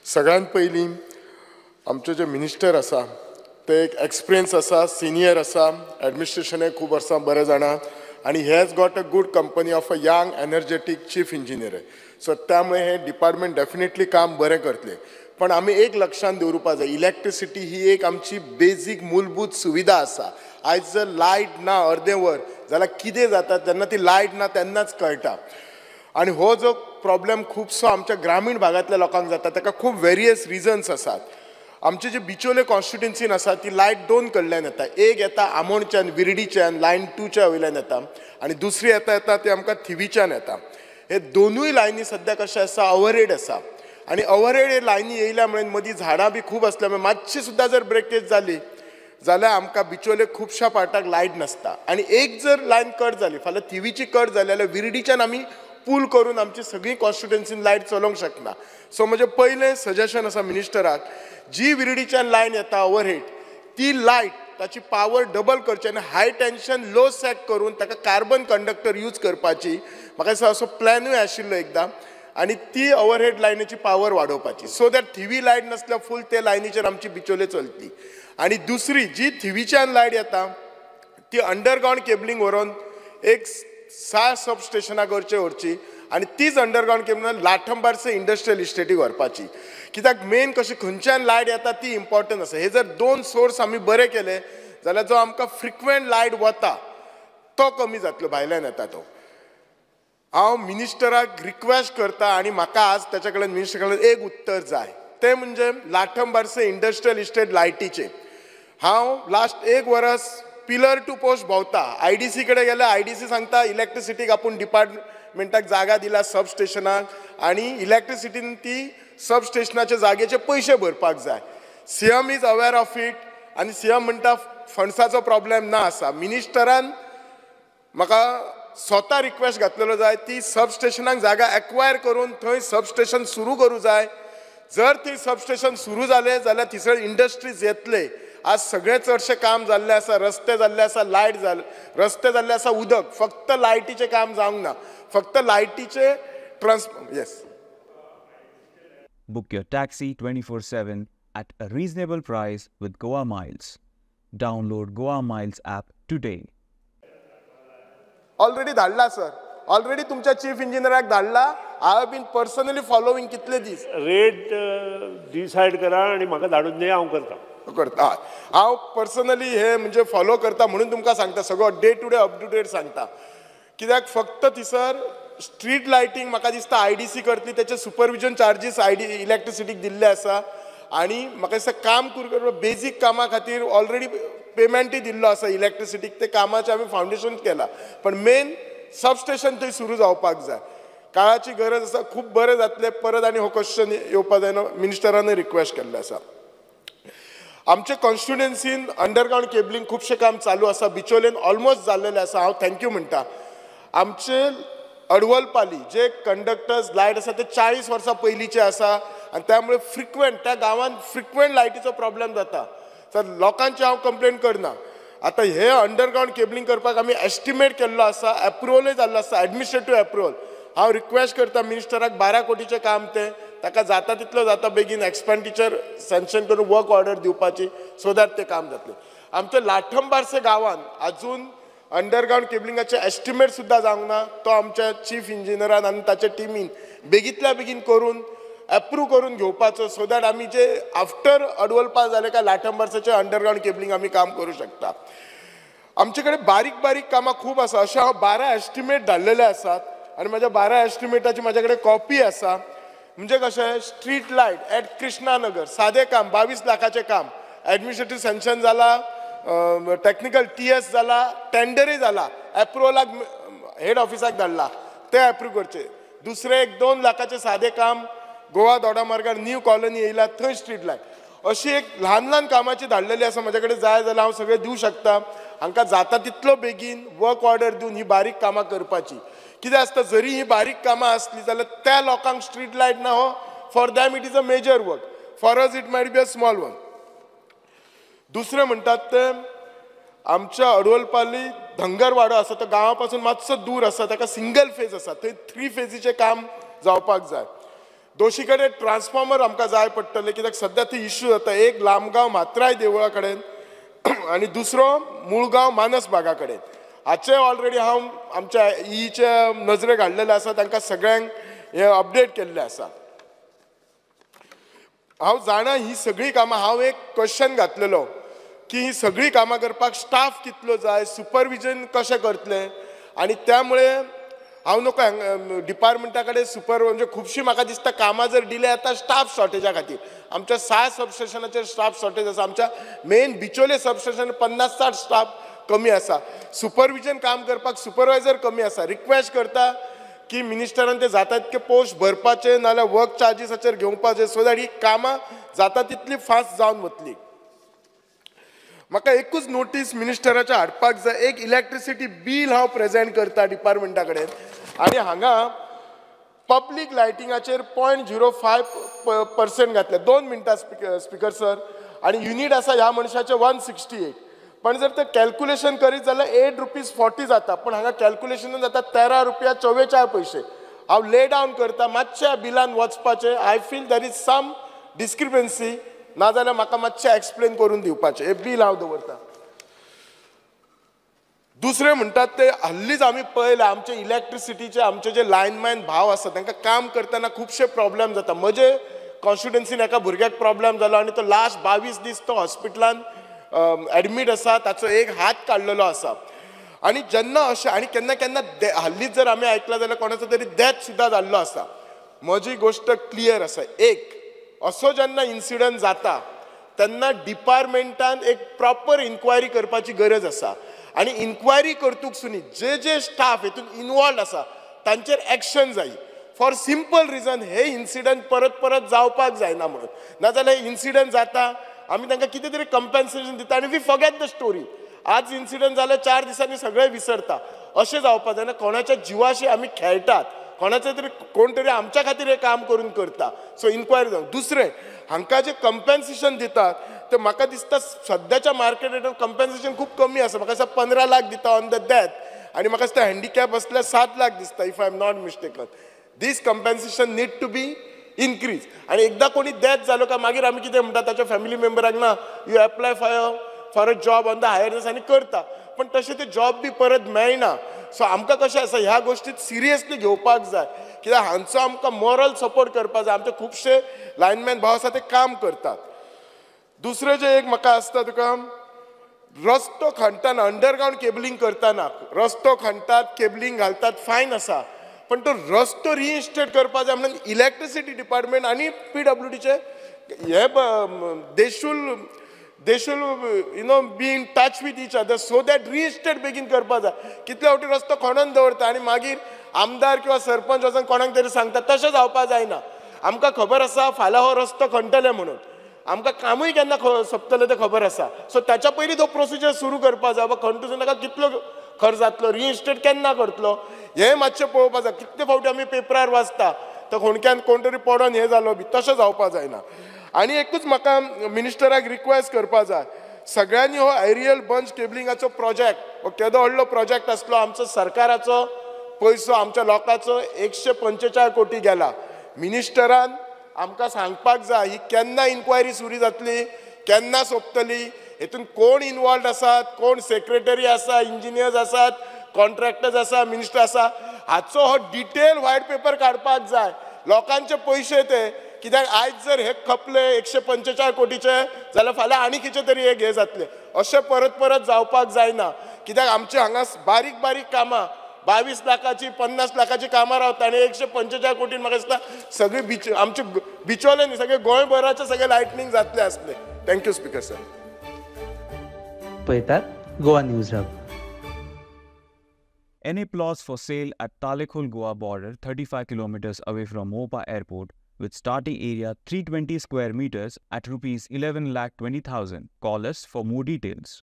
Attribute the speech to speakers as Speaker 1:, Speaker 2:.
Speaker 1: सगळ्यात पयलीं आमचे जे मिनिस्टर आसा ते एक एक्सपिरियन्स आसा, सिनियर आसा, एडमिनिस्ट्रेशनय खूब वर्सां बरें जाणा आणि he has got a good company of a young energetic chief engineer. So त्यामुळे हे डिपार्टमेंट डेफिनेटली काम बरें करतले. पण आमी एक लक्षात दवरुपा जाय, इलेक्ट्रिसिटी ही एक आमची बेजीक मूलभूत सुविधा आसा. आयज जर लायट ना अर्दें वर जाल्यार कितें जाता, जेन्ना ती लायट ना तेन्नाच कळटा. आणि हो जो प्रॉब्लेम खूबसो आमच्या ग्रामीण भागातल्या लोकांक जाता ताका खूब वेरियस रिजन्स आसात. आमचे जे बिचोले कॉन्स्टिट्युन्सीन आसा ती लायट दोन कडल्यान येता. एक येता आमोणच्यान विर्डीच्यान लायन 2च्या वयल्यान येता आणि दुसरी येता ती आमकां थिवीच्यान येता. हे दोनूय लायनी सद्या कशें आसा, ओवरहेड आसा आणि ओवरहेड लायनी येयल्या म्हणून मदीं झाडां बी खूब आसल्या मुळे मातशी सुद्दां जर ब्रेकेज जाली जाल्यार आमकां बिचोले खुबश्या पार्टाक लायट नासता. आणि एक जर लायन कट जाली, फाल्यां थिवीची कट जाली जाल्यार विर्डीच्यान आमी पूल करून आमची सगळी कॉन्स्टिट्युन्सीन लायट चलोवंक शकना. सो म्हजें पयलें सजेशन आसा मिनिस्टराक, जी विर्डीच्यान लायन येता ओवरहेड ती लायट ताची पावर डबल करची आनी हाय टेन्शन लो सॅक करून ताका कार्बन कंडक्टर यूज करपाची. म्हाका दिसता असो प्लॅनूय आशिल्लो एकदां आणि ती ओवरहेड लायनीची पावर वाडोवपाची, सो दॅट थिवी लायट नासल्यार फूल ते लायनीचेर आमची बिचोले चलतली. आणि दुसरी जी थिवीच्यान लायट येता ती अंडरग्रावंड केबलिंग व्हरून एक 6 सबस्टेशनां व्हरची आणि तीच अंडरग्रावंड केबलिंग लाठंबारसे इंडस्ट्रियल इस्टेटीक व्हरपाची. कित्याक मेन कशी खंयच्यान लायट येता ती इम्पॉर्टंट आसा. हे जर दोन सोर्स आमी बरे केले जाल्यार जो आमकां फ्रिक्वेंट लायट वता तो कमी जातलो, भायल्यान येता तो. हांव मिनिस्टराक रिक्वेस्ट करता आणि म्हाका आज त्याच्या कडल्यान मिनिस्टर कडल्यान एक उत्तर जाय, ते म्हणजे लाठंबारसे इंडस्ट्रियल इस्टेट लायटीचे. हांव लास्ट 1 वर्स पिलर टू पोस्ट भोंवता. IDC कडेन गेले, IDC सांगता इलेक्ट्रिसिटीक आपूण डिपार्टमेंटाक जागा दिला सबस्टेशनाक आणि इलेक्ट्रिसिटीन ती सबस्टेशनाचे जागेचे पयशे भरपाक जाय. CM is aware of it आणि CM म्हणटा फंड्साचो प्रॉब्लेम ना आसा. मिनिस्टरान म्हाका स्वता रिक्वेस्ट घातलेलो जाय, ती सबस्टेशनाक जागा एक्वायर करून थंय सबस्टेशन सुरू करूं जाय. जर ती सबस्टेशन सुरू जाले जाल्यार थंयसर इंडस्ट्रीज येतले. आज सगळे चडशे काम जाल्ले आसा, रस्ते जाल्ले आसा, लायट जाले, रस्ते जाल्ले आसा, उदक, फक्त लायटीचे काम जावंक ना, फक्त लायटीचे yes.
Speaker 2: Book your taxi 24/7 at a reasonable price with Goa Miles. Download Goa Miles app today.
Speaker 1: Already धाडला सर, ऑलरेडी तुमच्या चीफ इंजिनियराक धाडला. I have been personally following कितले दीस.
Speaker 3: रेट डिसायड करा आणि म्हाका धाडून दे, हांव करता.
Speaker 1: हांव पर्सनली हे म्हणजे फॉलो करता म्हणून तुमकां सांगता, सगळो day to day up to date सांगता. कित्याक फक्त थिसर स्ट्रीट लायटींग म्हाका दिसता IDC करतली, त्याचे सुपरविजन चार्जीस इलेक्ट्रिसिटीक दिल्ले आसा आणि म्हाका दिसता काम करून बेजीक कामा खातीर ऑलरेडी पेमेंटूय दिल्लो आसा इलेक्ट्रिसिटीक. ते कामाचें आमी फावंडेशन केला, पण मेन सबस्टेशन थंय सुरू जावपाक जाय. काळाची गरज आसा, खूब बरें जातलें. परत आनी हो क्वेश्चन येवपा जायना, मिनिस्टरानूय रिक्वेस्ट केल्ले आसा. आमचे कॉन्स्टिट्युएन्सीन अंडरग्रावंड केबलिंग खूबशें काम चालू आसा. बिचोलेन ऑलमोस्ट जाल्लेलें आसा. हांव थँक्यू म्हणटा. आमचे अडवलपाली जे कंडक्टर्स लायट आसा ते 40 वर्सां पयलींचे आसा आणि त्यामुळे फ्रिक्वेंट त्या गांवांत फ्रिक्वेंट लायटीचो प्रॉब्लेम जाता. तर लोकांची हांव कंप्लेन करना. आतां हे अंडरग्रावंड केबलिंग करपाक आमी एस्टिमेट केल्लो आसा, एप्रुवलूय जाल्लो आसा, एडमिनिस्ट्रेटिव्ह एप्रुवल. हांव रिक्वेस्ट करता मिनिस्टराक 12 कोटीचें काम तें ताका जाता तितलो जाता बेगीन एक्सपेंडिचर सँक्शन करून वर्क ऑर्डर दिवपाची, सो दॅट तें काम जातलें. आमच्या लाठंबारसे गांवांत अजून अंडरग्रावंड केबलिंगाचे एस्टिमेट सुद्दां जावंक ना. तो आमच्या चीफ इंजिनियरान आनी ताच्या टिमीन बेगींतल्या बेगीन करून एप्रूव करून घेवपाचो, सो दॅट आमी जे आफ्टर अडवलपा जाले काय लाठंबारसाचें अंडरग्रावंड केबलिंग आमी काम करूं शकता. आमचे कडेन बारीक बारीक कामां खूब आसा. अशें हांव 12 एस्टिमेट धाडलेले आसात आनी म्हाज्या 12 एस्टिमेटाची म्हाजे कडेन कॉपी आसा. म्हणजे कशें, स्ट्रीट लायट एट कृष्णानगर सादें काम 22 लाखाचें काम, एडमिनिस्ट्रेटिव्ह सँक्शन जाला, टेक्निकल TS जाला, टेंडरय जाला, एप्रुवलाक हेड ऑफिसाक धाडला, ते एप्रूव करचे. दुसरे 1-2 लाखाचें सादें काम गोवा दोडामार्गार न्यू कॉलनी येयला, थंय स्ट्रीट लायट. अशी एक ल्हान ल्हान कामाची धाडलेली आसा. म्हाजे कडेन जाय जाल्यार हांव सगळें दिवं शकता. हांकां जाता तितलो बेगीन वर्क ऑर्डर दिवन ही बारीक कामां करपाची. कितें आसता, जरी ही बारीक कामां आसली जाल्यार त्या लोकांक स्ट्रीट लायट ना हो, for them it is a major work, for us it might be a small one. दुसरें म्हणटात ते आमच्या अडवलपाली धंगरवाडो आसा, तो गांवा पासून मातसो दूर आसा, ताका सिंगल फेज आसा, थंय 3 फेजीचें काम जावपाक जाय. दोशी कडेन ट्रान्सफॉर्मर आमकां जाय पडटले, कित्याक सद्या ती इश्यू जाता. एक लामगांव मात्राय देवळा कडेन आनी दुसरो मुळगांव मानस बागा कडेन. हाचे ऑलरेडी हांव आमच्या ईचे नजरेक हाडलेले आसा, तांकां सगळ्यांक हे अपडेट केल्ले आसा. हांव जाणा ही सगळी कामां, हांव एक क्वेश्चन घातलेलो की ही सगळी कामां करपाक स्टाफ कितलो जाय, सुपरविजन कशें करतले. आनी त्यामुळे हांव नको डिपार्टमेंटा कडेन म्हणजे खुबशीं म्हाका दिसता कामां जर डिले जाता स्टाफ शॉर्टेजा खातीर. आमच्या 6 सबस्टेशनाचेर स्टाफ शॉर्टेज आसा. आमच्या मेन बिचोले सबस्टेशन 50-60 स्टाफ कमी आसा. सुपरविजन काम करपाक सुपरवायझर कमी आसा. रिक्वेस्ट करता की मिनिस्टरान ते जाता तितके पोस्ट भरपाचे, नाल्यार वर्क चार्जीसाचेर घेवपाचे, सो दॅट ही कामां जाता तितली फास्ट जावन वतली. म्हाका एकूच नोटीस मिनिस्टराच्या हाडपाक जाय. एक इलेक्ट्रिसिटी बील हांव प्रेजेंट करता डिपार्टमेंटा कडेन, आनी हांगा पब्लीक लायटिंगाचेर 0.05% घातले. 2 मिनटां स्पिकर सर. आनी युनिट आसा ह्या मनशाचे 168. पण जर ते कॅल्क्युलेशन करीत जाल्यार ₹8.40 जाता, पण हांगा कॅल्क्युलेशन जाता ₹13.44. हांव ले डावन करता, मातशें बिलान वचपाचें. I feel there is some discrepancy, नाजाल्यार म्हाका मातशें एक्सप्लेन करून दिवपाचें. हे बील हांव दवरता. दुसरें म्हणटात ते हल्लीच आमी पळयला आमचे इलेक्ट्रिसिटीचे आमचे जे लायनमॅन भाव आसा तांकां काम करतना खुबशे प्रॉब्लेम जाता. म्हजे कॉन्स्टिट्युएन्सीन एका भुरग्याक प्रॉब्लेम जालो आनी तो लास्ट 22 दीस तो हॉस्पिटलान एडमीट आसा. ताचो एक हात काडलेलो आसा. आनी जेन्ना अशें आनी केन्ना केन्ना हल्लीच जर आमी आयकलां जाल्यार कोणाचो तरी डेथ सुद्दां जाल्लो आसा. म्हजी गोश्ट क्लियर आसा. एक असो जेन्ना इन्सिडंट जाता तेन्ना डिपार्टमेंटान एक प्रॉपर इन्क्वायरी करपाची गरज आसा. आनी इन्क्वायरी करतूक सुनी जे स्टाफ हेतून इनवॉल्ड आसा तांचेर एक्शन जाय. फॉर सिंपल रिजन हे इन्सिडंट परत जावपाक जायना म्हणून. नाजाल्यार हे इन्सिडंट जाता आमी तांकां कितें तरी कंपेन्सेशन दिता आनी वी फॉरगेट द स्टोरी. आज इन्सिडंट जाले 4 दिसांनी सगळे विसरता. अशें जावपाक जायना. कोणाच्या जिवाशी आमी खेळटात, कोणाचें तरी कोण तरी आमच्या खातीर हे काम करून करता. सो इन्क्वायरी जावं. दुसरें हांकां जे कंपेन्सेशन दितात ते म्हाका दिसता सद्याच्या मार्केट रेटान कंपेन्सेशन खूब कमी आसा. म्हाका दिसता 15 लाख दिता ऑन द डेथ, आनी म्हाका दिसता हँडिकॅप असल्यार 7 लाख दिसता if I am not mistaken. This compensation need to be increase. आनी एकदा कोणी डेथ जालो काय मागीर आमी कितें म्हणटा ताच्या फॅमिली मेंबराक ना you apply for a job on the hire आनी करता, पण तशें ते जॉब बी परत मेळना. सो आमकां कशें आसा ह्या गोश्टीत सिरियसली घेवपाक जाय, कित्याक हांचो आमकां मॉरल सपोर्ट करपाक जाय. आमचे खुबशे लायनमॅन भाव आसा ते काम करतात. दुसरें जे एक म्हाका आसता तुका रस्तो खणटाना अंडरग्रावंड केबलिंग करतना रस्तो खणटात केबलिंग घालतात फायन आसा, पण तो रस्तो रिइन्स्टेट करपाक जाय म्हणून इलेक्ट्रिसिटी डिपार्टमेंट आनी PWDचे हे they should be in touch with each other so that reinstate बेगीन करपाक जाय. कितले फावटी रस्तो खणून दवरता आनी मागीर आमदार किंवा सरपंच वचून कोणाक तरी सांगता. तशें जावपाक जायना. आमकां खबर आसा फाल्यां हो रस्तो खणटले म्हणून, आमकां कामूय केन्ना सोंपतलें तें खबर आसा. सो ताच्या पयलीं तो प्रोसिजर सुरू करपाक जाय. खणटून ताका कितलो खर्च जातलो, रिइन्स्टेट केन्ना करतलो, हें मातशें पळोवपाक जाय. कितले फावटी आमी पेपरार वाचता तर कोणक्यान कोण तरी पडोन हें जालो बी, तशें जावपाक जायना. आनी एकूच म्हाका मिनिस्टराक रिक्वेस्ट करपाक जाय, सगळ्यांनी हो एरियल बंच केबलिंगाचो प्रोजेक्ट हो केदो व्हडलो प्रोजेक्ट आसलो. आमचो सरकाराचो पयसो आमच्या लोकांचो 145 कोटी गेला. मिनिस्टरान आमकां सांगपाक जाय ही केन्ना इन्क्वायरी सुरू जातली, केन्ना सोंपतली, हेतून कोण इनवॉल्ड आसात, कोण सेक्रेटरी आसा, इंजिनियर्स आसात, कॉन्ट्रॅक्टर्स आसा, मिनिस्टर आसा, हाचो हो डिटेल व्हायट पेपर काडपाक जाय. लोकांचे पयशे ते, कित्याक आयज जर हे खपले 145 कोटीचे जाल्यार फाल्यां आनी कितें तरी हे घे जातले. अशें परत जावपाक जायना. कित्याक आमचे हांगा बारीक बारीक कामां 22 लाखाची 50 लाखाची कामां रावता आनी 145 कोटीन म्हाका दिसता सगळे आमचे बिचोले न्ही सगळे गोंयभराचे सगळे लायटनींग जातले आसले. Thank you speaker sir.
Speaker 4: पळयतात Goa news hub.
Speaker 2: Any plots for sale at Talekhol Goa border 35 kilometers away from Mopa Airport with starting area 320 square meters at ₹11,20,000. Call us for more details.